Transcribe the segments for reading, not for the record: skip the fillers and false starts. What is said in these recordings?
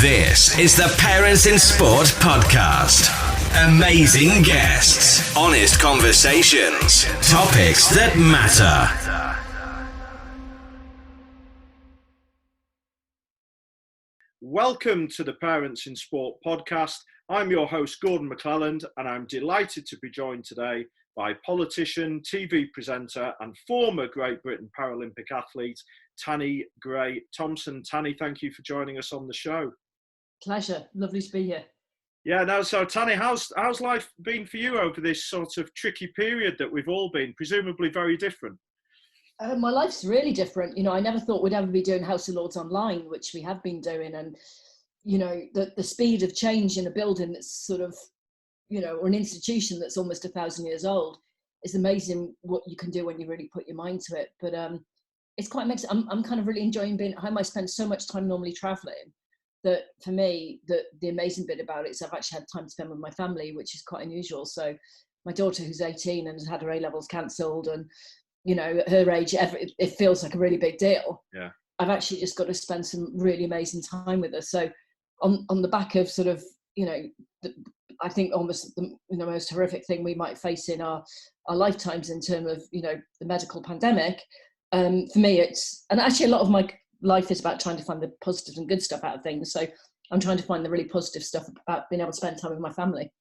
This is the Parents in Sport podcast. Amazing guests, honest conversations, topics that matter. Welcome to the Parents in Sport podcast. I'm your host, Gordon MacLelland, and I'm delighted to be joined today by politician, TV presenter, and former Great Britain Paralympic athlete, Tanni Grey-Thompson. Tanni, thank you for joining us on the show. Pleasure. Lovely to be here. Yeah, no, so Tanni, how's life been for you over this sort of tricky period that we've all been, presumably very different? My life's really different. You know, I never thought we'd ever be doing House of Lords online, which we have been doing. And, you know, the speed of change in a building that's sort of, you know, or an institution that's almost 1,000 years old is amazing what you can do when you really put your mind to it. But it's quite mixed. I'm kind of really enjoying being at home. I spend so much time normally traveling that for me, the amazing bit about it is I've actually had time to spend with my family, which is quite unusual. So my daughter, who's 18 and has had her A-levels cancelled, and, you know, at her age, it feels like a really big deal. Yeah. I've actually just got to spend some really amazing time with her. So on the back of sort of, you know, I think almost the most horrific thing we might face in our lifetimes in terms of, you know, the medical pandemic, for me it's, and actually a lot of my life is about trying to find the positive and good stuff out of things. So I'm trying to find the really positive stuff about being able to spend time with my family.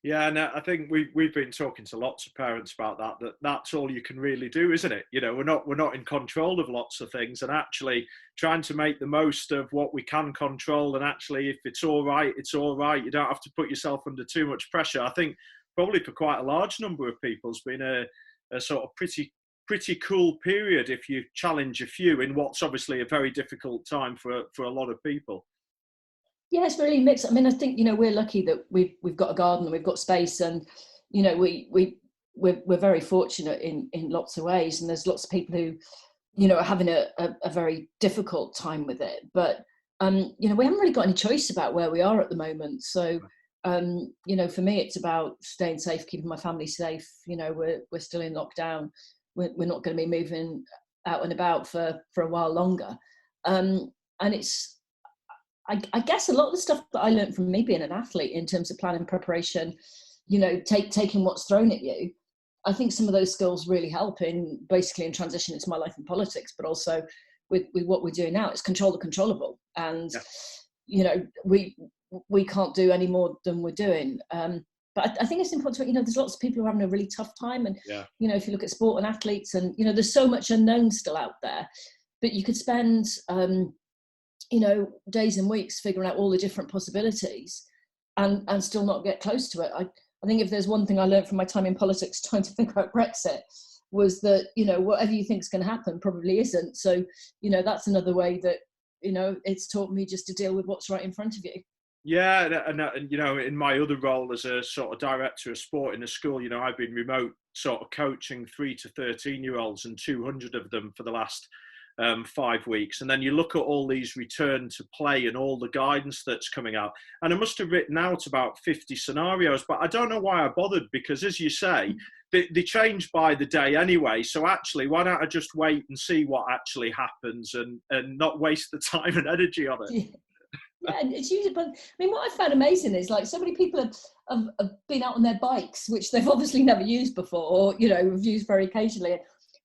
Yeah, and I think we've been talking to lots of parents about that's all you can really do, isn't it? You know, we're not in control of lots of things, and actually trying to make the most of what we can control. And actually, if it's all right, it's all right. You don't have to put yourself under too much pressure. I think probably for quite a large number of people, it's been a sort of pretty cool period if you challenge a few in what's obviously a very difficult time for a lot of people. Yeah, it's really mixed. I mean, I think, you know, we're lucky that we've got a garden and we've got space, and, you know, we're very fortunate in lots of ways. And there's lots of people who, you know, are having a very difficult time with it. But, you know, we haven't really got any choice about where we are at the moment. So, you know, for me, it's about staying safe, keeping my family safe. You know, we're still in lockdown. We're not going to be moving out and about for a while longer. And it's, I guess a lot of the stuff that I learned from me being an athlete in terms of planning, preparation, you know, taking what's thrown at you, I think some of those skills really help in transition into my life in politics, but also with what we're doing now. It's control the controllable. And, you know, we can't do any more than we're doing. But I think it's important to, you know, there's lots of people who are having a really tough time. And, you know, if you look at sport and athletes and, you know, there's so much unknown still out there, but you could spend, you know, days and weeks figuring out all the different possibilities and still not get close to it. I think if there's one thing I learned from my time in politics trying to figure out Brexit was that, you know, whatever you think is going to happen probably isn't. So, you know, that's another way that, you know, it's taught me just to deal with what's right in front of you. Yeah, and you know, in my other role as a sort of director of sport in a school, you know, I've been remote sort of coaching 3 to 13-year-olds and 200 of them for the last 5 weeks. And then you look at all these return to play and all the guidance that's coming out. And I must have written out about 50 scenarios, but I don't know why I bothered, because as you say, they change by the day anyway. So actually, why don't I just wait and see what actually happens and not waste the time and energy on it? Yeah, and it's usually, but I mean, what I found amazing is like so many people have been out on their bikes, which they've obviously never used before, or, you know, have used very occasionally.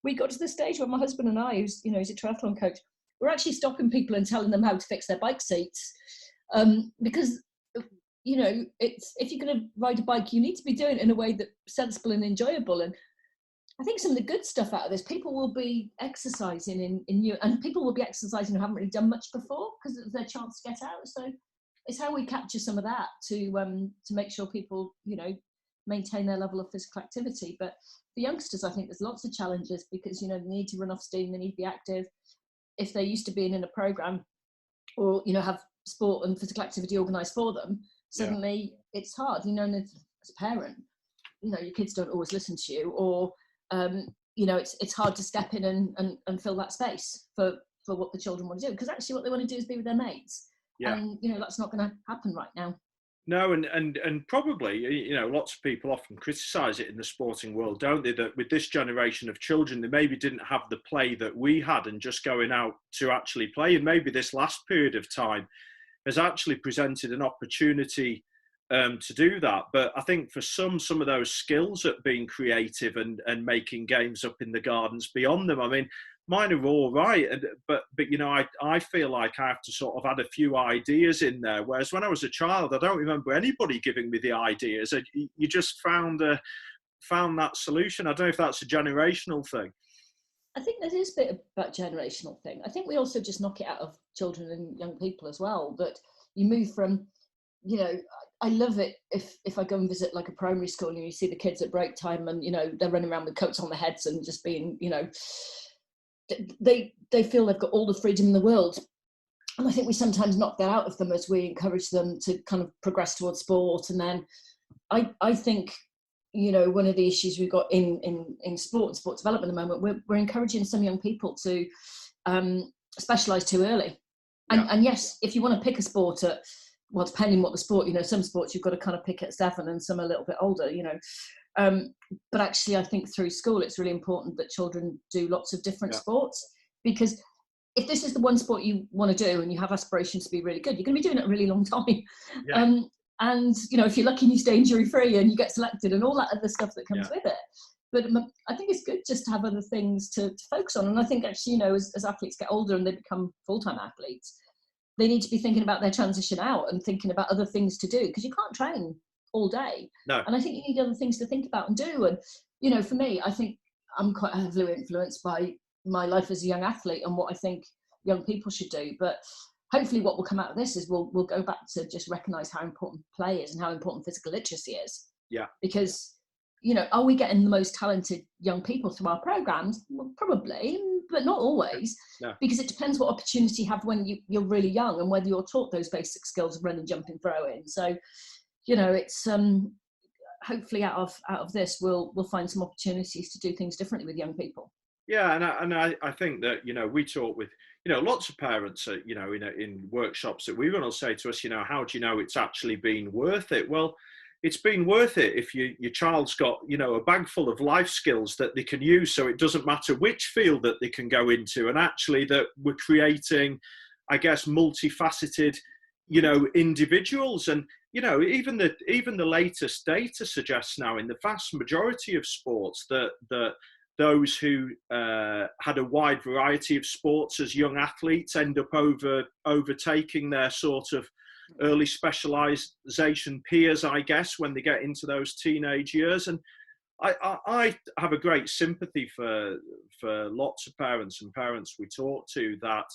We got to the stage where my husband and I, who's, you know, he's a triathlon coach, we're actually stopping people and telling them how to fix their bike seats, because, you know, it's, if you're going to ride a bike, you need to be doing it in a way that's sensible and enjoyable. And I think some of the good stuff out of this, people will be exercising in new, and people will be exercising who haven't really done much before because it's their chance to get out. So it's how we capture some of that to make sure people, you know, maintain their level of physical activity. But for youngsters, I think there's lots of challenges because, you know, they need to run off steam, they need to be active. If they're used to being in a program or, you know, have sport and physical activity organised for them, suddenly it's hard, you know, and as a parent, you know, your kids don't always listen to you, or you know, it's hard to step in and fill that space for what the children want to do, because actually what they want to do is be with their mates. And, you know, that's not going to happen right now. No, and probably, you know, lots of people often criticise it in the sporting world, don't they, that with this generation of children, they maybe didn't have the play that we had and just going out to actually play. And maybe this last period of time, has actually presented an opportunity to do that. But I think for some of those skills at being creative and making games up in the gardens beyond them, I mean, mine are all right, but you know, I feel like I have to sort of add a few ideas in there. Whereas when I was a child, I don't remember anybody giving me the ideas. You just found that solution. I don't know if that's a generational thing. I think there is a bit about generational thing. I think we also just knock it out of children and young people as well. That you move from, you know, I love it if I go and visit like a primary school and you see the kids at break time and, you know, they're running around with coats on their heads and just being, you know, they feel they've got all the freedom in the world. And I think we sometimes knock that out of them as we encourage them to kind of progress towards sport. And then I think, you know, one of the issues we've got in sport and sports development at the moment, we're encouraging some young people to specialise too early. And yes, if you want to pick a sport at, well, depending what the sport, you know, some sports you've got to kind of pick at 7 and some a little bit older, you know. But actually, I think through school, it's really important that children do lots of different sports, because if this is the one sport you want to do and you have aspirations to be really good, you're going to be doing it a really long time. Yeah. And, you know, if you're lucky and you stay injury free and you get selected and all that other stuff that comes with it. But I think it's good just to have other things to focus on. And I think actually, you know, as athletes get older and they become full-time athletes, they need to be thinking about their transition out and thinking about other things to do, because you can't train all day. No. And I think you need other things to think about and do. And, you know, for me, I think I'm quite heavily influenced by my life as a young athlete and what I think young people should do. But hopefully what will come out of this is we'll go back to just recognise how important play is and how important physical literacy is. Yeah. Because, you know, are we getting the most talented young people through our programmes? Well, probably, but not always. No. Because it depends what opportunity you have when you're really young and whether you're taught those basic skills of running, jumping, throwing. So, you know, it's hopefully out of this we'll find some opportunities to do things differently with young people. Yeah, and I think that, you know, we talk with, you know, lots of parents, you know, in workshops that we run will say to us, you know, how do you know it's actually been worth it? Well, it's been worth it if your child's got, you know, a bag full of life skills that they can use, so it doesn't matter which field that they can go into, and actually that we're creating, I guess, multifaceted, you know, individuals. And, you know, even the latest data suggests now in the vast majority of sports that those who had a wide variety of sports as young athletes end up overtaking their sort of early specialisation peers, I guess, when they get into those teenage years. And I have a great sympathy for lots of parents and parents we talk to, that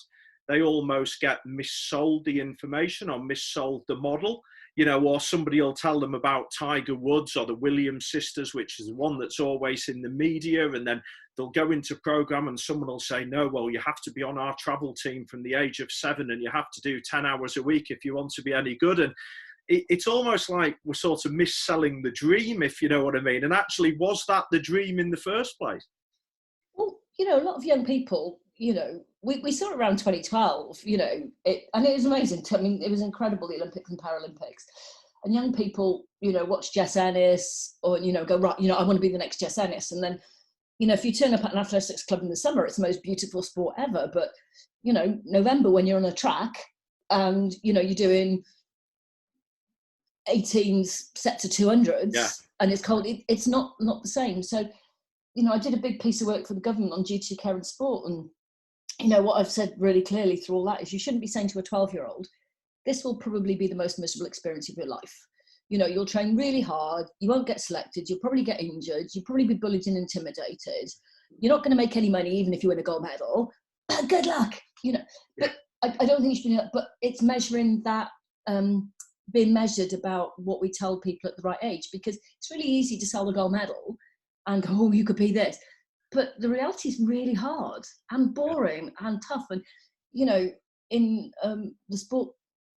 they almost get missold the information or missold the model, you know, or somebody will tell them about Tiger Woods or the Williams sisters, which is the one that's always in the media, and then they'll go into program and someone will say, no, well, you have to be on our travel team from the age of 7 and you have to do 10 hours a week if you want to be any good. And it's almost like we're sort of mis-selling the dream, if you know what I mean. And actually, was that the dream in the first place? Well, you know, a lot of young people, you know, we saw it around 2012, you know, and it was amazing. I mean, it was incredible, the Olympics and Paralympics. And young people, you know, watch Jess Ennis or, you know, go, right, you know, I want to be the next Jess Ennis. And then, you know, if you turn up at an athletics club in the summer, it's the most beautiful sport ever. But, you know, November when you're on a track and, you know, you're doing 18s set to 200s and it's cold, it's not the same. So, you know, I did a big piece of work for the government on duty of care in sport, and you know what I've said really clearly through all that is you shouldn't be saying to a 12-year-old, this will probably be the most miserable experience of your life. You know, you'll train really hard, you won't get selected, you'll probably get injured, you'll probably be bullied and intimidated, you're not going to make any money even if you win a gold medal. Good luck, you know. But I don't think you should be, but it's measuring that, being measured about what we tell people at the right age, because it's really easy to sell the gold medal and go, oh, you could be this. But the reality is really hard and boring and tough. And, you know, in the sport,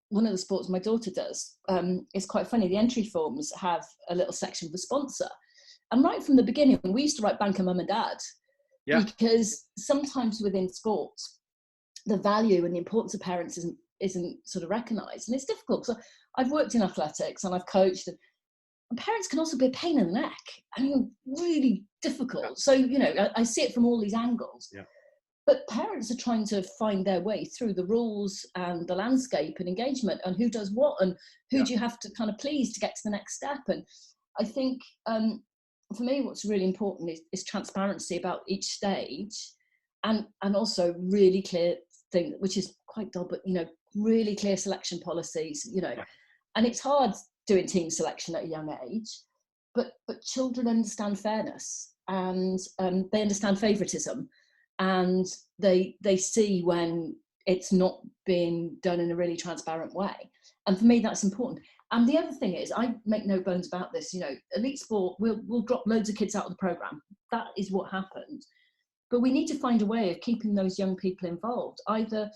one of the sports my daughter does, it's quite funny. The entry forms have a little section for sponsor. And right from the beginning, we used to write banker mum and dad. Yeah. Because sometimes within sports, the value and the importance of parents isn't sort of recognised. And it's difficult. So I've worked in athletics and I've coached, and parents can also be a pain in the neck. I mean, really difficult. So, you know, I see it from all these angles. Yeah. but parents are trying to find their way through the rules and the landscape and engagement and who does what and who do you have to kind of please to get to the next step. And I think for me, what's really important is transparency about each stage, and also really clear thing, which is quite dull, but really clear selection policies. And it's hard doing team selection at a young age, but children understand fairness, and they understand favouritism, and they see when it's not being done in a really transparent way. And for me, that's important. And the other thing is, I make no bones about this, elite sport, we'll drop loads of kids out of the programme. That is what happens. But we need to find a way of keeping those young people involved, either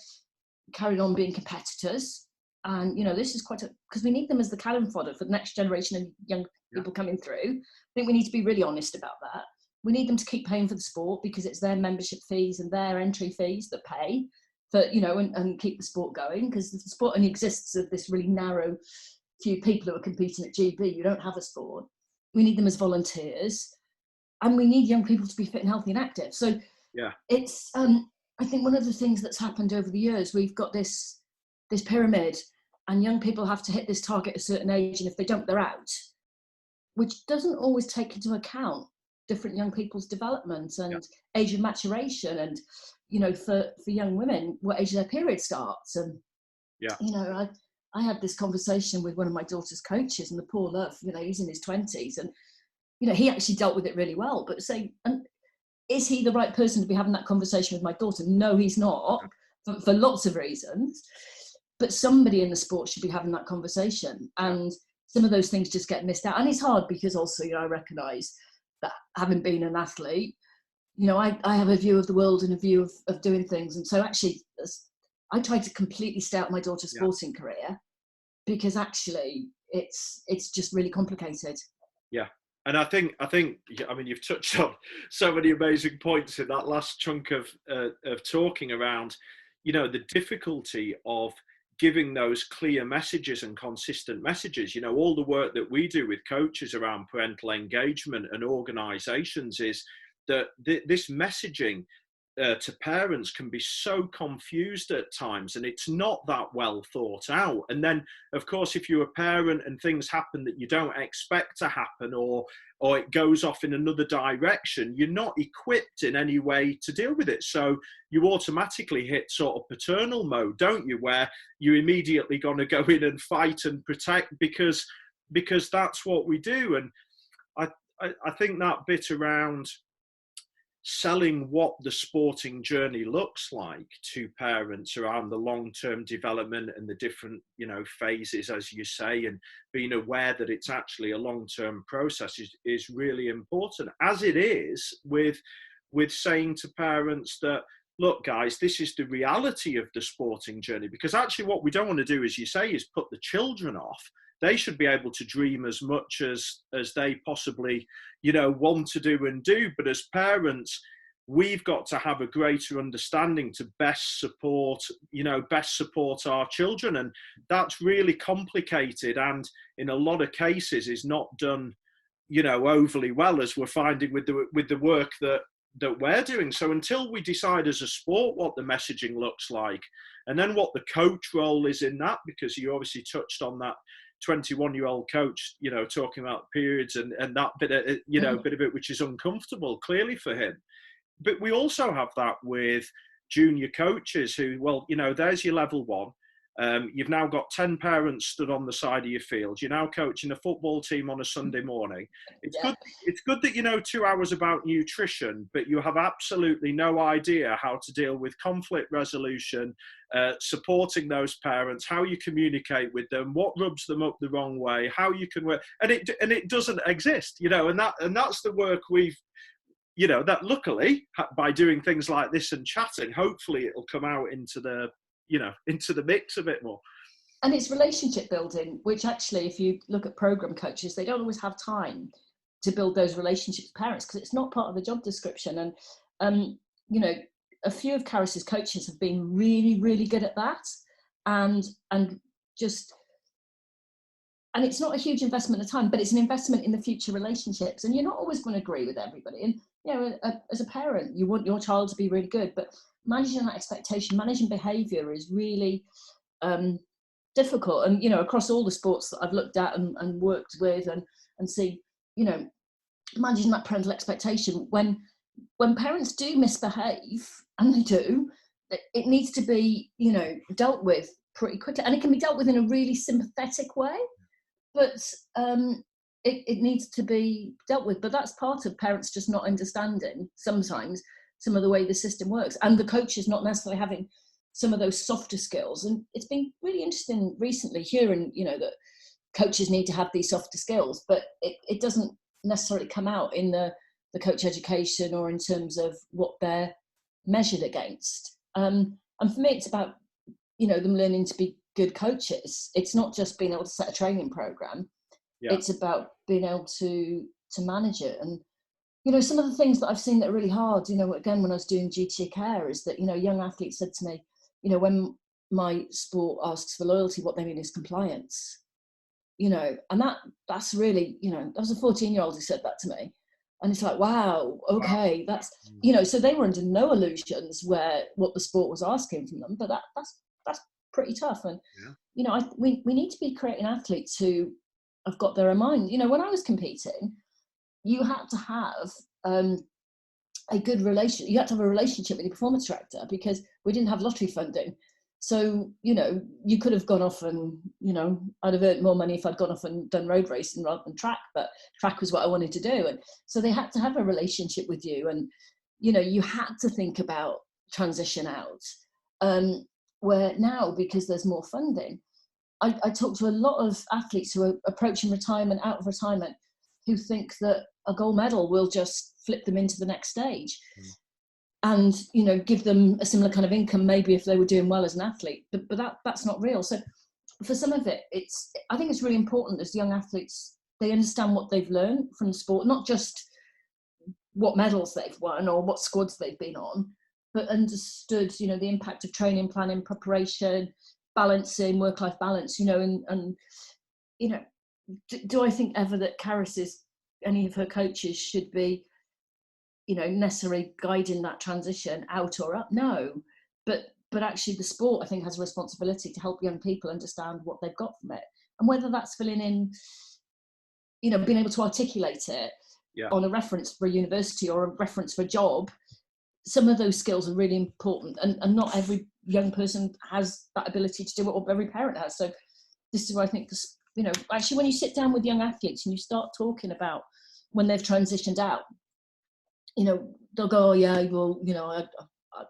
carrying on being competitors. And, this is because we need them as the cannon fodder for the next generation of young people coming through. I think we need to be really honest about that. We need them to keep paying for the sport because it's their membership fees and their entry fees that pay for, and keep the sport going, because the sport only exists of this really narrow few people who are competing at GB. You don't have a sport. We need them as volunteers, and we need young people to be fit and healthy and active. So it's I think one of the things that's happened over the years, we've got this pyramid, and young people have to hit this target at a certain age, and if they don't, they're out, which doesn't always take into account different young people's development and age of maturation, and for young women, what age their period starts. And I had this conversation with one of my daughter's coaches, and the poor love, he's in his 20s, and he actually dealt with it really well. But is he the right person to be having that conversation with my daughter? No, he's not, for lots of reasons. But somebody in the sport should be having that conversation, and some of those things just get missed out. And it's hard because also, I recognise that having been an athlete, I have a view of the world and a view of doing things. And so actually, I tried to completely stay out my daughter's sporting career, because actually it's just really complicated. Yeah. And I think, you've touched on so many amazing points in that last chunk of talking around, the difficulty of giving those clear messages and consistent messages. All the work that we do with coaches around parental engagement and organisations is that this messaging to parents can be so confused at times, and it's not that well thought out. And then, of course, if you're a parent and things happen that you don't expect to happen, or it goes off in another direction, you're not equipped in any way to deal with it. So you automatically hit sort of paternal mode, don't you, where you're immediately going to go in and fight and protect because that's what we do. And I think that bit around selling what the sporting journey looks like to parents around the long-term development and the different, phases, as you say, and being aware that it's actually a long-term process is really important, as it is with saying to parents that, look, guys, this is the reality of the sporting journey. Because actually what we don't want to do, as you say, is put the children off. They should be able to dream as much as they possibly, want to do and do. But as parents, we've got to have a greater understanding to best support our children. And that's really complicated, and in a lot of cases is not done, overly well, as we're finding with the work that we're doing. So until we decide as a sport what the messaging looks like, and then what the coach role is in that, because you obviously touched on that 21-year-old coach, talking about periods and that bit of, bit of it, which is uncomfortable clearly for him. But we also have that with junior coaches who, there's your level one. You've now got 10 parents stood on the side of your field. You're now coaching a football team on a Sunday morning. It's good that you know 2 hours about nutrition, but you have absolutely no idea how to deal with conflict resolution, supporting those parents, how you communicate with them, what rubs them up the wrong way, how you can work, and it doesn't exist, and that's the work we've, that luckily by doing things like this and chatting, hopefully it'll come out into the mix a bit more. And it's relationship building, which actually, if you look at program coaches, they don't always have time to build those relationships with parents because it's not part of the job description. And a few of Caris's coaches have been really, really good at that, and it's not a huge investment of time, but it's an investment in the future relationships. And you're not always going to agree with everybody. And as a parent, you want your child to be really good, but managing that expectation, managing behaviour is really difficult. And, you know, across all the sports that I've looked at and worked with and see, you know, managing that parental expectation, when parents do misbehave, and they do, it needs to be, you know, dealt with pretty quickly. And it can be dealt with in a really sympathetic way, but it needs to be dealt with. But that's part of parents just not understanding sometimes some of the way the system works, and the coaches not necessarily having some of those softer skills. And it's been really interesting recently hearing, you know, that coaches need to have these softer skills, but it doesn't necessarily come out in the coach education or in terms of what they're measured against. And for me, it's about, you know, them learning to be good coaches. It's not just being able to set a training program. Yeah. It's about being able to manage it. And, you know, some of the things that I've seen that are really hard, you know, again, when I was doing duty of care, is that, you know, young athletes said to me, you know, when my sport asks for loyalty, what they mean is compliance, you know, and that's really, you know, that was a 14-year-old who said that to me. And it's like, wow, okay, that's, you know, so they were under no illusions where what the sport was asking from them, but that's pretty tough. And, you know, we need to be creating athletes who have got their own mind. You know, when I was competing, you had to have a good relation. You had to have a relationship with your performance director, because we didn't have lottery funding. So, you know, you could have gone off and, you know, I'd have earned more money if I'd gone off and done road racing rather than track, but track was what I wanted to do. And so they had to have a relationship with you. And, you know, you had to think about transition out. Where now, because there's more funding, I talk to a lot of athletes who are approaching retirement, out of retirement, who think that a gold medal will just flip them into the next stage. And, you know, give them a similar kind of income, maybe if they were doing well as an athlete, but that's not real. So for some of it, I think it's really important as young athletes, they understand what they've learned from the sport, not just what medals they've won or what squads they've been on, but understood, you know, the impact of training, planning, preparation, balancing, work-life balance, you know, and you know, do I think ever that any of her coaches should be, you know, necessarily guiding that transition out or up? No, but actually the sport, I think, has a responsibility to help young people understand what they've got from it, and whether that's filling in, you know, being able to articulate it on a reference for a university or a reference for a job. Some of those skills are really important, and not every young person has that ability to do it, or every parent has. So this is where I think, you know, actually when you sit down with young athletes and you start talking about when they've transitioned out, you know, they'll go, oh yeah, well, you know,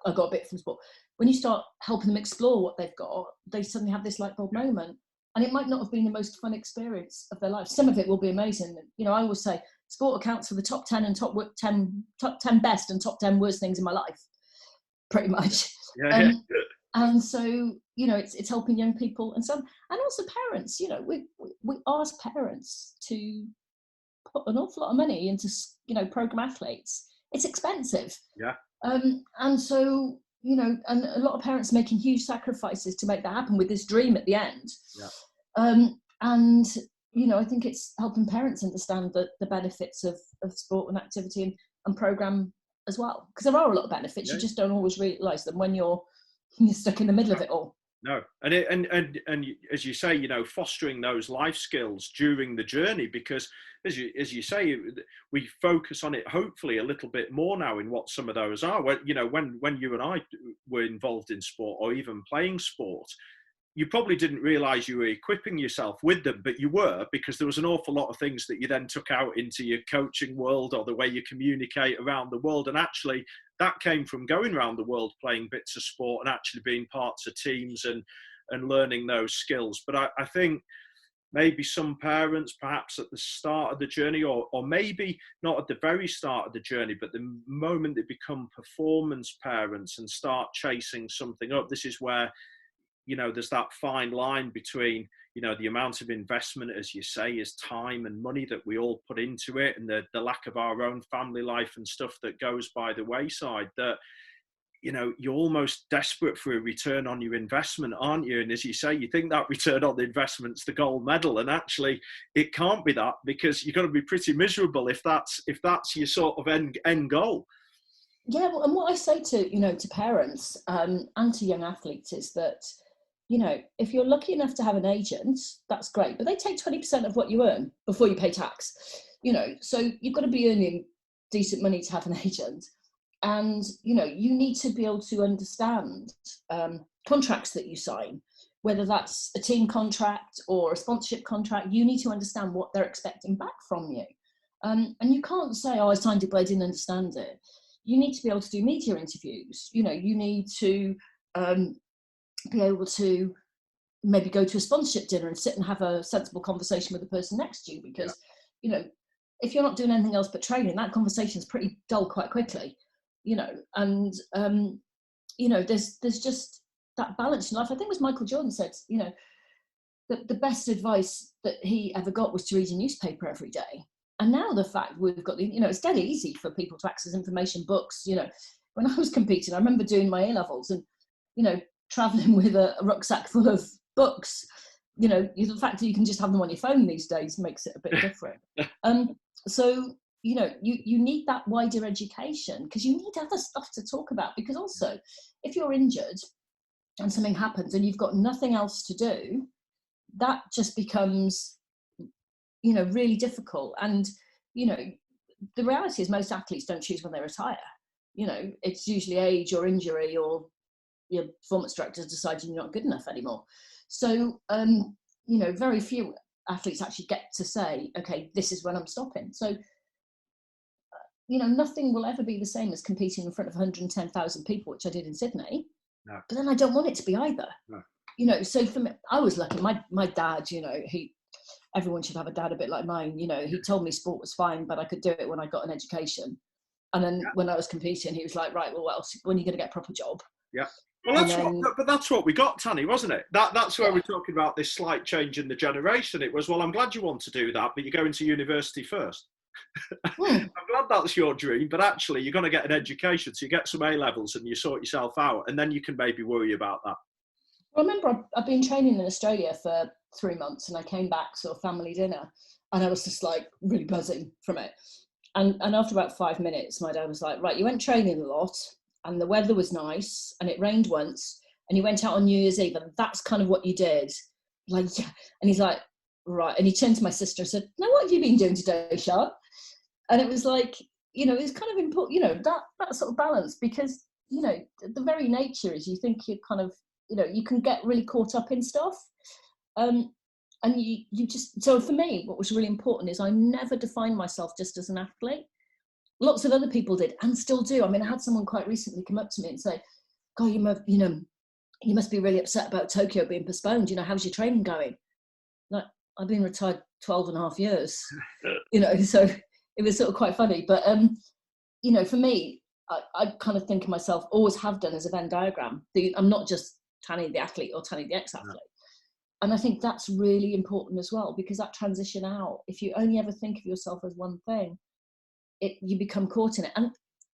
I got a bit from sport. When you start helping them explore what they've got, they suddenly have this light bulb moment. And it might not have been the most fun experience of their life. Some of it will be amazing. You know, I always say sport accounts for the top 10 and top 10 best and top 10 worst things in my life, pretty much. And so, you know, it's helping young people and also parents. You know, we ask parents to put an awful lot of money into, you know, program athletes. It's expensive. And so, you know, and a lot of parents making huge sacrifices to make that happen with this dream at the end. And, you know, I think it's helping parents understand the benefits of sport and activity and program as well. Because there are a lot of benefits. You just don't always realise them when you're stuck in the middle of it all. No, and as you say, you know, fostering those life skills during the journey, because as you say, we focus on it hopefully a little bit more now in what some of those are. When, you know, when you and I were involved in sport or even playing sport, you probably didn't realise you were equipping yourself with them, but you were, because there was an awful lot of things that you then took out into your coaching world or the way you communicate around the world. And actually that came from going around the world, playing bits of sport and actually being parts of teams and learning those skills. But I think maybe some parents, perhaps at the start of the journey, or maybe not at the very start of the journey, but the moment they become performance parents and start chasing something up, this is where, you know, there's that fine line between, you know, the amount of investment, as you say, is time and money that we all put into it, and the lack of our own family life and stuff that goes by the wayside, that, you know, you're almost desperate for a return on your investment, aren't you? And as you say, you think that return on the investment's the gold medal, and actually it can't be that, because you're going to be pretty miserable if that's your sort of end goal. Yeah, well, and what I say to parents and to young athletes is that, if you're lucky enough to have an agent, that's great, but they take 20% of what you earn before you pay tax. So you've got to be earning decent money to have an agent, and you need to be able to understand contracts that you sign, whether that's a team contract or a sponsorship contract. You need to understand what they're expecting back from you, and you can't say, "Oh, I signed it, but I didn't understand it." You need to be able to do media interviews. You need to be able to maybe go to a sponsorship dinner and sit and have a sensible conversation with the person next to you, because if you're not doing anything else but training, that conversation is pretty dull quite quickly. And there's just that balance in life. I think it was Michael Jordan said, that the best advice that he ever got was to read a newspaper every day. And now the fact we've got it's dead easy for people to access information, books. When I was competing, I remember doing my A-levels and traveling with a rucksack full of books. The fact that you can just have them on your phone these days makes it a bit different. So you need that wider education, because you need other stuff to talk about, because also if you're injured and something happens and you've got nothing else to do, that just becomes really difficult. And the reality is most athletes don't choose when they retire. It's usually age or injury, or your performance director's deciding you're not good enough anymore. So very few athletes actually get to say, okay, this is when I'm stopping. So nothing will ever be the same as competing in front of 110,000 people, which I did in Sydney. No. But then I don't want it to be either. No. So for me, I was lucky. My dad, everyone should have a dad a bit like mine. He told me sport was fine, but I could do it when I got an education. And then when I was competing, he was like, right, well, what else? When are you going to get a proper job? Yeah. Well, that's what we got, Tanni, wasn't it? That's where we're talking about this slight change in the generation. It was, well, I'm glad you want to do that, but you're going to university first. I'm glad that's your dream, but actually you're going to get an education, so you get some A-levels and you sort yourself out, and then you can maybe worry about that. Well, I remember I've been training in Australia for 3 months, and I came back sort of family dinner, and I was just like really buzzing from it. And after about 5 minutes, my dad was like, right, you went training a lot, and the weather was nice, and it rained once, and you went out on New Year's Eve, and that's kind of what you did. Like, yeah. And he's like, right. And he turned to my sister and said, now what have you been doing today, Sharp? And it was like, it's kind of important, that sort of balance, because, the very nature is you think you're kind of, you can get really caught up in stuff. And you just, so for me, what was really important is I never defined myself just as an athlete. Lots of other people did and still do. I mean, I had someone quite recently come up to me and say, God, you must be really upset about Tokyo being postponed. How's your training going? Like, I've been retired 12 and a half years, so it was sort of quite funny. But, for me, I kind of think of myself, always have done, as a Venn diagram. I'm not just Tanni the athlete or Tanni the ex-athlete. No. And I think that's really important as well, because that transition out, if you only ever think of yourself as one thing, you become caught in it. And,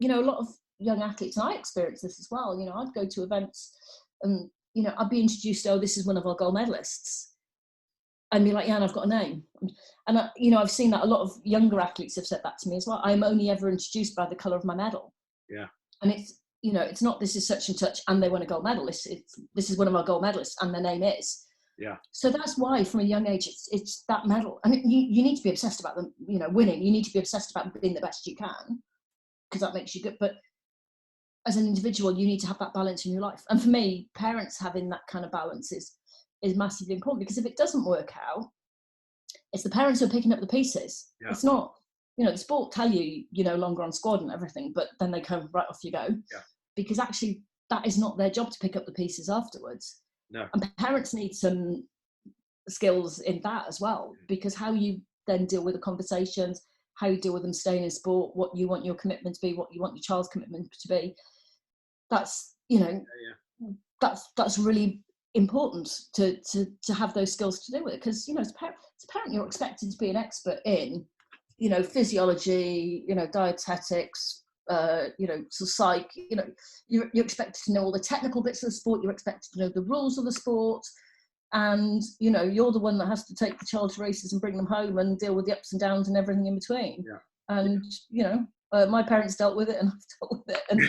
a lot of young athletes, and I experienced this as well, I'd go to events and, I'd be introduced, oh, this is one of our gold medalists. And be like, yeah, and I've got a name. And, I've seen that a lot of younger athletes have said that to me as well. I'm only ever introduced by the colour of my medal. Yeah. And it's not, this is such and such and they won a gold medal. This is one of our gold medalists and their name is. Yeah. So that's why from a young age, it's that medal. And you need to be obsessed about them, winning. You need to be obsessed about being the best you can, because that makes you good. But as an individual, you need to have that balance in your life. And for me, parents having that kind of balance is massively important, because if it doesn't work out, it's the parents who are picking up the pieces. Yeah. It's not, the sport tell you you're no longer on squad and everything, but then they come, right, off you go. Yeah. Because actually that is not their job to pick up the pieces afterwards. No. And parents need some skills in that as well, because how you then deal with the conversations, how you deal with them staying in sport, what you want your commitment to be, what you want your child's commitment to be, that's, that's really important to have those skills to do with it. Because, as a parent, you're expected to be an expert in, physiology, dietetics, psych, you're expected to know all the technical bits of the sport, you're expected to know the rules of the sport, and, you're the one that has to take the child to races and bring them home and deal with the ups and downs and everything in between. Yeah. And, My parents dealt with it, and I've dealt with it. And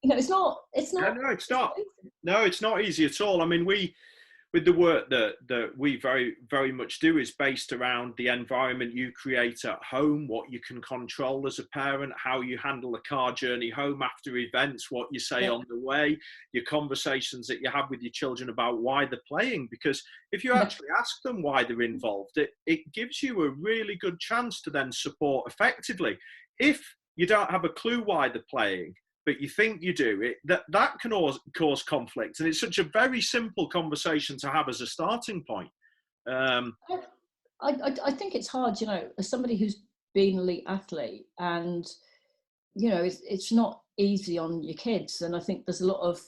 it's not. No, it's not. No, it's not easy at all. I mean, with the work that we very, very much do is based around the environment you create at home, what you can control as a parent, how you handle the car journey home after events, what you say on the way, your conversations that you have with your children about why they're playing. Because if you actually ask them why they're involved, it gives you a really good chance to then support effectively. If you don't have a clue why they're playing, but you think you do, that can cause conflict. And it's such a very simple conversation to have as a starting point. I think it's hard, as somebody who's been an elite athlete, and, it's not easy on your kids. And I think there's a lot of,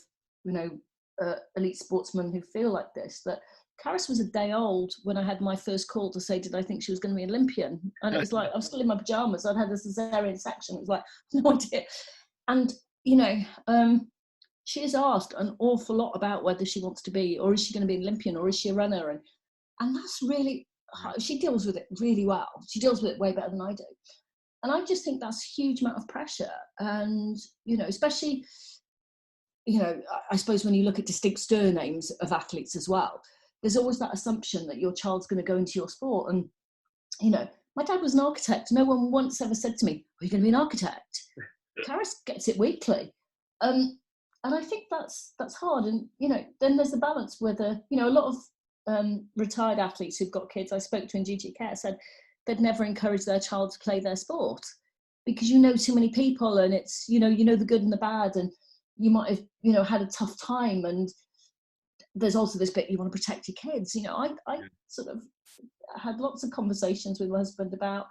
elite sportsmen who feel like this, that Karis was a day old when I had my first call to say, did I think she was going to be an Olympian? And it was like, I was still in my pajamas. I'd had a cesarean section. It was like, no idea. And, she is asked an awful lot about whether she wants to be, or is she going to be an Olympian, or is she a runner? And that's really, she deals with it really well. She deals with it way better than I do. And I just think that's a huge amount of pressure. And, especially, I suppose when you look at distinct surnames of athletes as well, there's always that assumption that your child's going to go into your sport. And, my dad was an architect. No one once ever said to me, are you going to be an architect? Karis gets it weekly. And I think that's hard. And, then there's the balance with, a lot of retired athletes who've got kids I spoke to in duty care said they'd never encourage their child to play their sport because too many people, and it's, the good and the bad, and you might have, had a tough time. And there's also this bit, you want to protect your kids. I sort of had lots of conversations with my husband about,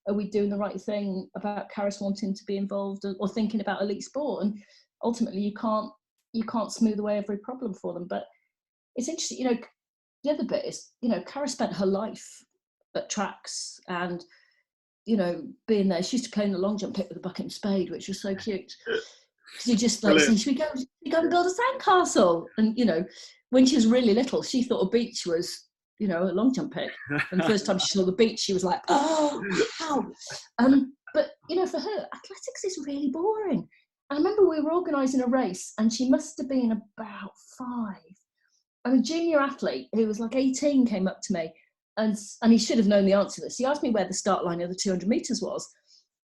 are we doing the right thing about Karis wanting to be involved or thinking about elite sport? And ultimately you can't smooth away every problem for them. But it's interesting, the other bit is, Karis spent her life at tracks and, being there. She used to play in the long jump pit with a bucket and spade, which was so cute. Because you just like say, should we go and build a sandcastle? And, when she was really little, she thought a beach was, a long jump pit. And the first time she saw the beach, she was like, oh, wow. But, for her, athletics is really boring. I remember we were organising a race and she must have been about 5. And a junior athlete who was like 18 came up to me and he should have known the answer to this. He asked me where the start line of the 200 metres was.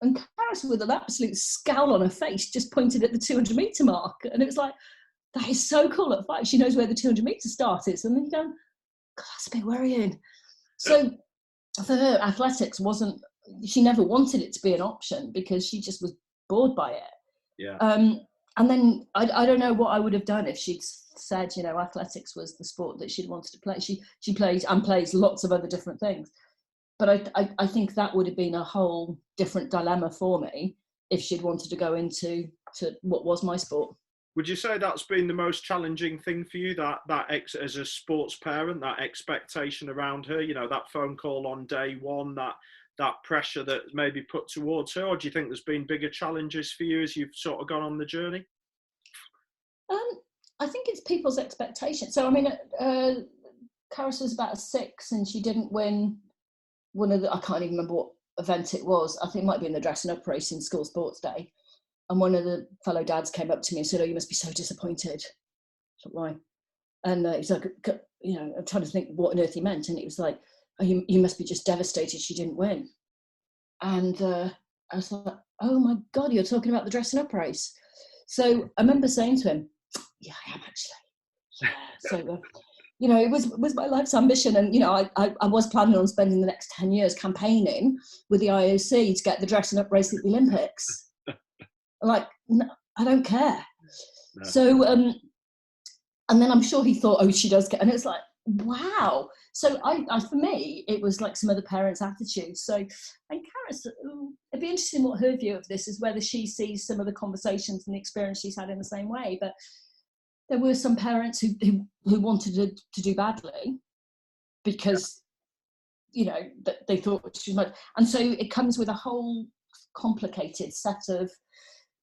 And Karis, with an absolute scowl on her face, just pointed at the 200 metre mark. And it was like, that is so cool at 5. She knows where the 200 metre start is. And then you go, God, that's a bit worrying. So for her, athletics she never wanted it to be an option because she just was bored by it. Yeah. And then I don't know what I would have done if she'd said, athletics was the sport that she'd wanted to play. She plays and plays lots of other different things. But I think that would have been a whole different dilemma for me if she'd wanted to go into what was my sport. Would you say that's been the most challenging thing for you, that as a sports parent, that expectation around her, that phone call on day one, that pressure that maybe put towards her? Or do you think there's been bigger challenges for you as you've sort of gone on the journey? I think it's people's expectations. So, I mean, Karis was about 6 and she didn't win one of the, I can't even remember what event it was. I think it might be in the dressing up race in school sports day. And one of the fellow dads came up to me and said, oh, you must be so disappointed. I thought, why? And he's like, I'm trying to think what on earth he meant. And it was like, oh, you must be just devastated she didn't win. And I was like, oh my God, you're talking about the dressing up race. So I remember saying to him, yeah, I am actually. Yeah. So, it was my life's ambition. And, I was planning on spending the next 10 years campaigning with the IOC to get the dressing up race at the Olympics. Like, no, I don't care. No. So, and then I'm sure he thought, oh, she does get, and it's like, wow. So I for me, it was like some other parents' attitudes. So, and Karis, it'd be interesting what her view of this is, whether she sees some of the conversations and the experience she's had in the same way. But there were some parents who wanted to do badly because, that they thought she might. And so it comes with a whole complicated set of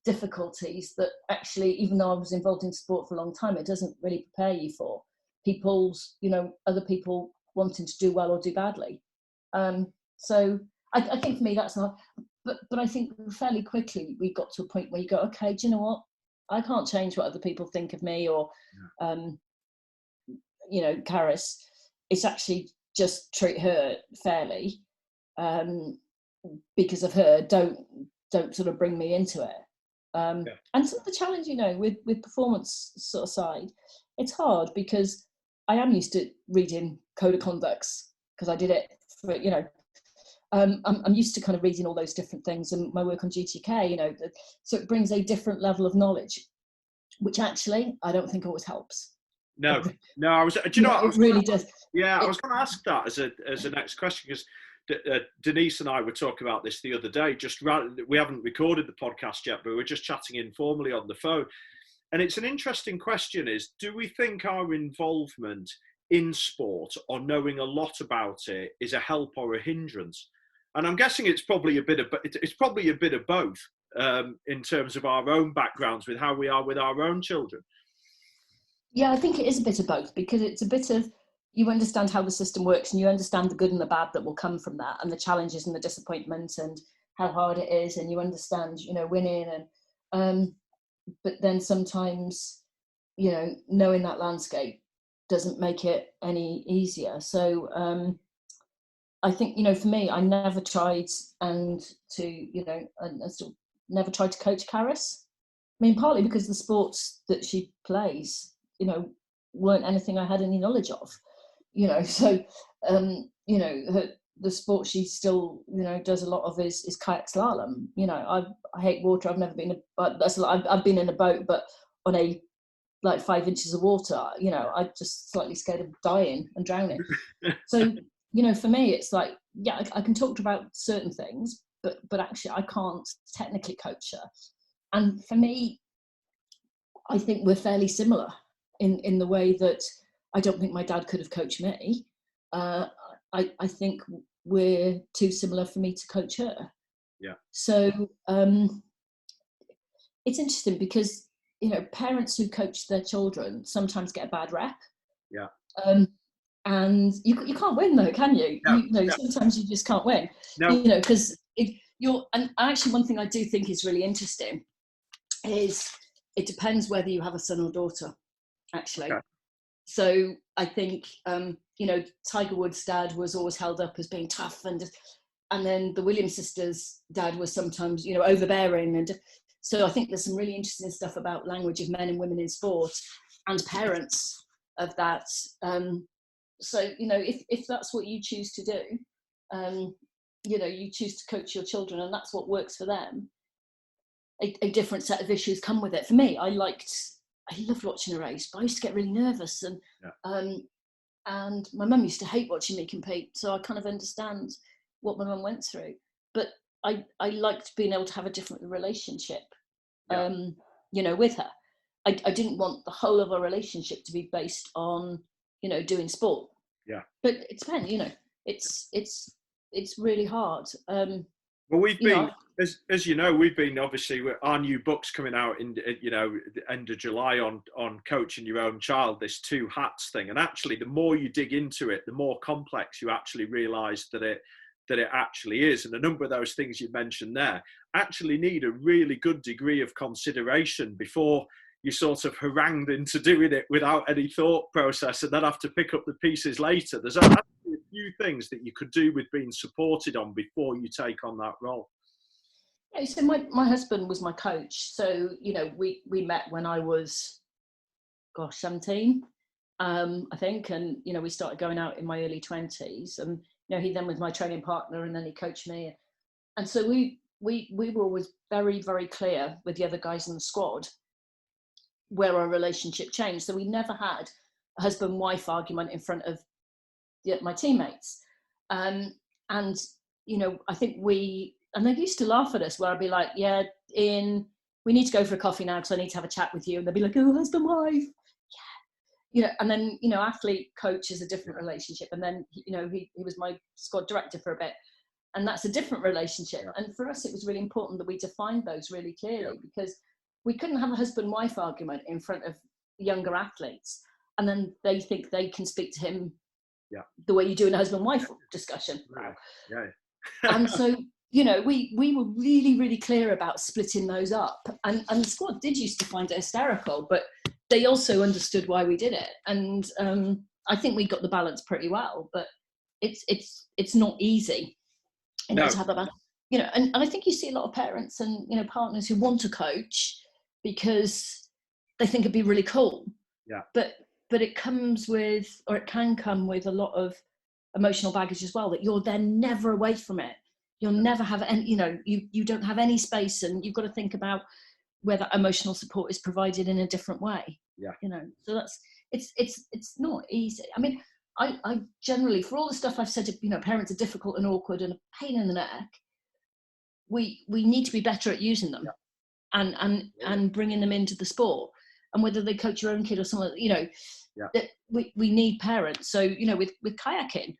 difficulties that actually, even though I was involved in sport for a long time, it doesn't really prepare you for people's, other people wanting to do well or do badly. So I think for me, that's not, but I think fairly quickly we got to a point where you go, okay, do you know what? I can't change what other people think of me or, you know, Karis. It's actually just treat her fairly, because of her. Don't sort of bring me into it. And some of the challenge, you know, with performance sort of side, it's hard because I am used to reading code of conducts because I did it for, you know, I'm used to kind of reading all those different things and my work on GTK, you know, so it brings a different level of knowledge, which actually I don't think always helps. No, I was, do you know what? It really does. Yeah, I was going to ask that as a next question, because Denise and I were talking about this the other day. We haven't recorded the podcast yet, but we're just chatting informally on the phone. And it's an interesting question: is do we think our involvement in sport or knowing a lot about it is a help or a hindrance? And I'm guessing it's probably a bit of both, in terms of our own backgrounds with how we are with our own children. Yeah, I think it is a bit of both, because it's a bit of, you understand how the system works and you understand the good and the bad that will come from that, and the challenges and the disappointment and how hard it is, and you understand, you know, winning and but then sometimes, you know, knowing that landscape doesn't make it any easier. So I think, you know, for me, I never tried never tried to coach Karis. I mean, partly because the sports that she plays, you know, weren't anything I had any knowledge of, you know. So, you know, the sport she still, you know, does a lot of is kayak slalom. You know, I hate water. I've never been, I've been in a boat, but on a like 5 inches of water. You know, I'm just slightly scared of dying and drowning. So, you know, for me, it's like, yeah, I can talk about certain things, but actually, I can't technically coach her. And for me, I think we're fairly similar in the way that I don't think my dad could have coached me. I think we're too similar for me to coach her. Yeah. So it's interesting because, you know, parents who coach their children sometimes get a bad rep. Yeah. And you can't win though, can you? No, you know, sometimes you just can't win. No. You know, because and actually one thing I do think is really interesting is it depends whether you have a son or daughter, actually. Okay. So I think, you know, Tiger Woods' dad was always held up as being tough, and then the Williams sisters' dad was sometimes, you know, overbearing. And so I think there's some really interesting stuff about language of men and women in sport and parents of that. So, you know, if that's what you choose to do, you know, you choose to coach your children and that's what works for them, a different set of issues come with it. For me, I loved watching a race, but I used to get really nervous, and my mum used to hate watching me compete, so I kind of understand what my mum went through. But I liked being able to have a different relationship, you know, with her. I didn't want the whole of our relationship to be based on, you know, doing sport. Yeah. But it depends, you know, it's really hard. Well, we've been, as you know, we've been obviously, our new book's coming out in, you know, the end of July on coaching your own child, this two hats thing. And actually, the more you dig into it, the more complex you actually realise that it actually is. And a number of those things you mentioned there actually need a really good degree of consideration before you sort of harangued into doing it without any thought process and then have to pick up the pieces later. There's actually a few things that you could do with being supported on before you take on that role. Yeah, so my husband was my coach. So, you know, we met when I was, 17, I think. And, you know, we started going out in my early 20s. And, you know, he then was my training partner and then he coached me. And so we were always very, very clear with the other guys in the squad where our relationship changed. So we never had a husband-wife argument in front of my teammates. And, you know, I think and they used to laugh at us where I'd be like, yeah, we need to go for a coffee now because I need to have a chat with you. And they'd be like, oh, husband-wife. Yeah. You know, and then, you know, athlete-coach is a different relationship. And then, you know, he was my squad director for a bit. And that's a different relationship. Yeah. And for us, it was really important that we defined those really clearly because we couldn't have a husband-wife argument in front of younger athletes and then they think they can speak to him the way you do in a husband-wife discussion. Yeah. And so we were really, really clear about splitting those up. And the squad did used to find it hysterical, but they also understood why we did it. And I think we got the balance pretty well, but it's not easy. No. To have that balance. And I think you see a lot of parents and, partners who want to coach because they think it'd be really cool. Yeah. But it comes with, or it can come with, a lot of emotional baggage as well, that you're then never away from it. You'll never have any, you don't have any space, and you've got to think about where that emotional support is provided in a different way. Yeah. So that's, it's not easy. I mean, I generally, for all the stuff I've said, parents are difficult and awkward and a pain in the neck, we need to be better at using them. Yeah. and bringing them into the sport. And whether they coach your own kid or someone, that we need parents. So, with kayaking,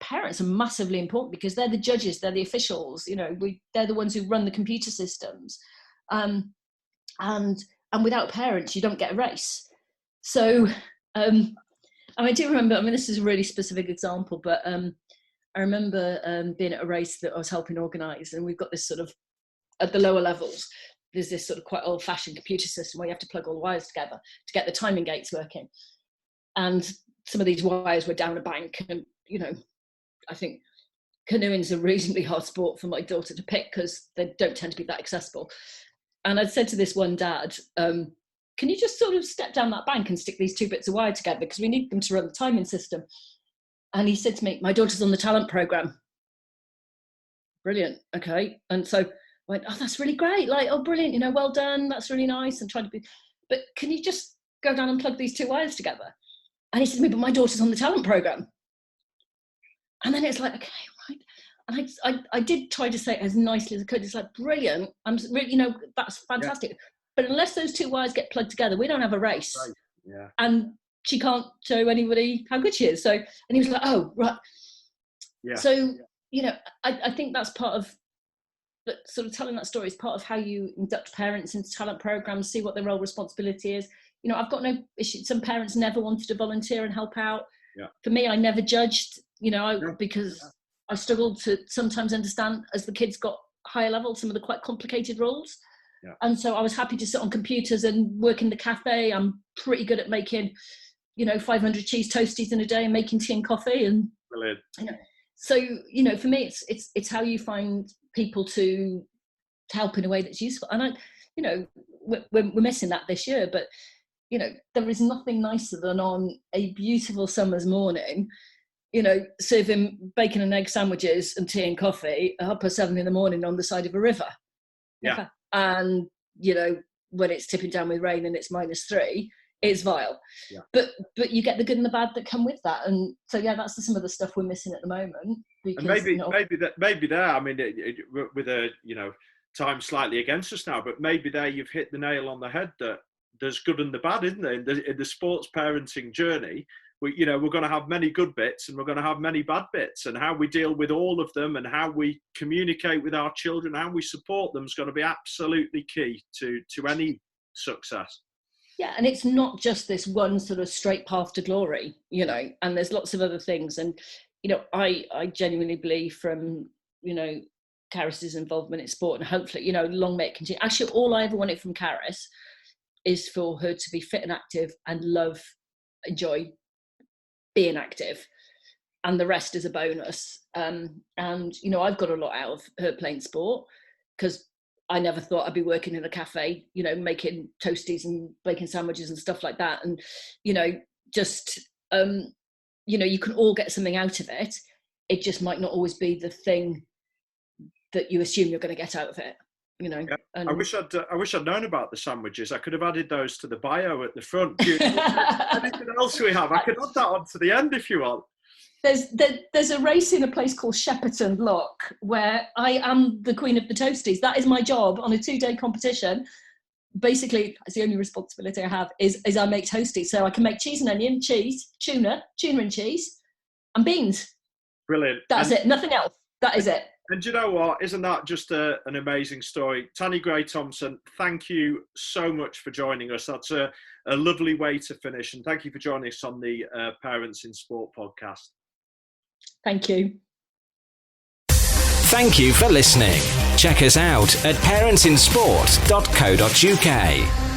parents are massively important because they're the judges, they're the officials, they're the ones who run the computer systems. And without parents, you don't get a race. So, I do remember, this is a really specific example, but I remember being at a race that I was helping organise, and we've got this sort of, at the lower levels, there's this sort of quite old-fashioned computer system where you have to plug all the wires together to get the timing gates working. And some of these wires were down a bank, and, I think canoeing's a reasonably hard sport for my daughter to pick because they don't tend to be that accessible. And I'd said to this one dad, can you just sort of step down that bank and stick these two bits of wire together because we need them to run the timing system? And he said to me, my daughter's on the talent programme. Brilliant. Okay. And so I went, oh, that's really great. Like, oh, brilliant. Well done. That's really nice. And trying to be, but can you just go down and plug these two wires together? And he said to me, but my daughter's on the talent programme. And then it's like, okay, right. And I did try to say it as nicely as I could. It's like, brilliant. I'm really, that's fantastic. Yeah. But unless those two wires get plugged together, we don't have a race. Right. Yeah. And she can't show anybody how good she is. So, and he was like, oh, right. Yeah. So, I think that's part of, but sort of telling that story is part of how you induct parents into talent programs, see what their role responsibility is. I've got no issue. Some parents never wanted to volunteer and help out. Yeah. For me, I never judged, because I struggled to sometimes understand, as the kids got higher level, some of the quite complicated roles. Yeah. And so I was happy to sit on computers and work in the cafe. I'm pretty good at making, 500 cheese toasties in a day and making tea and coffee. And brilliant. So, for me, it's how you find people to help in a way that's useful. And we're missing that this year, but there is nothing nicer than on a beautiful summer's morning, serving bacon and egg sandwiches and tea and coffee at 7:30 in the morning on the side of a river. Yeah. And, when it's tipping down with rain and it's -3, it's vile. Yeah. But you get the good and the bad that come with that. And so, that's some of the stuff we're missing at the moment. Because, maybe there, with a, time slightly against us now, but maybe there you've hit the nail on the head that there's good and the bad, isn't there? In the sports parenting journey, we're going to have many good bits and we're going to have many bad bits, and how we deal with all of them and how we communicate with our children, how we support them is going to be absolutely key to any success. Yeah, and it's not just this one sort of straight path to glory, and there's lots of other things. And, I genuinely believe from, Caris's involvement in sport, and hopefully, long may it continue. Actually, all I ever wanted from Caris is for her to be fit and active and enjoy being active, and the rest is a bonus. And I've got a lot out of her playing sport, because I never thought I'd be working in a cafe, making toasties and bacon sandwiches and stuff like that. And you can all get something out of it. It just might not always be the thing that you assume you're going to get out of it. Yeah. And I wish I'd known about the sandwiches. I could have added those to the bio at the front. Anything else we have? I could add that on to the end if you want. There's a race in a place called Shepperton Lock where I am the queen of the toasties. That is my job on a 2-day competition. Basically, that's the only responsibility I have is I make toasties. So I can make cheese and onion, tuna and cheese, and beans. Brilliant. That's it. Nothing else. That is it. And you know what? Isn't that just an amazing story? Tanni Grey-Thompson, thank you so much for joining us. That's a lovely way to finish. And thank you for joining us on the Parents in Sport podcast. Thank you. Thank you for listening. Check us out at parentsinsport.co.uk.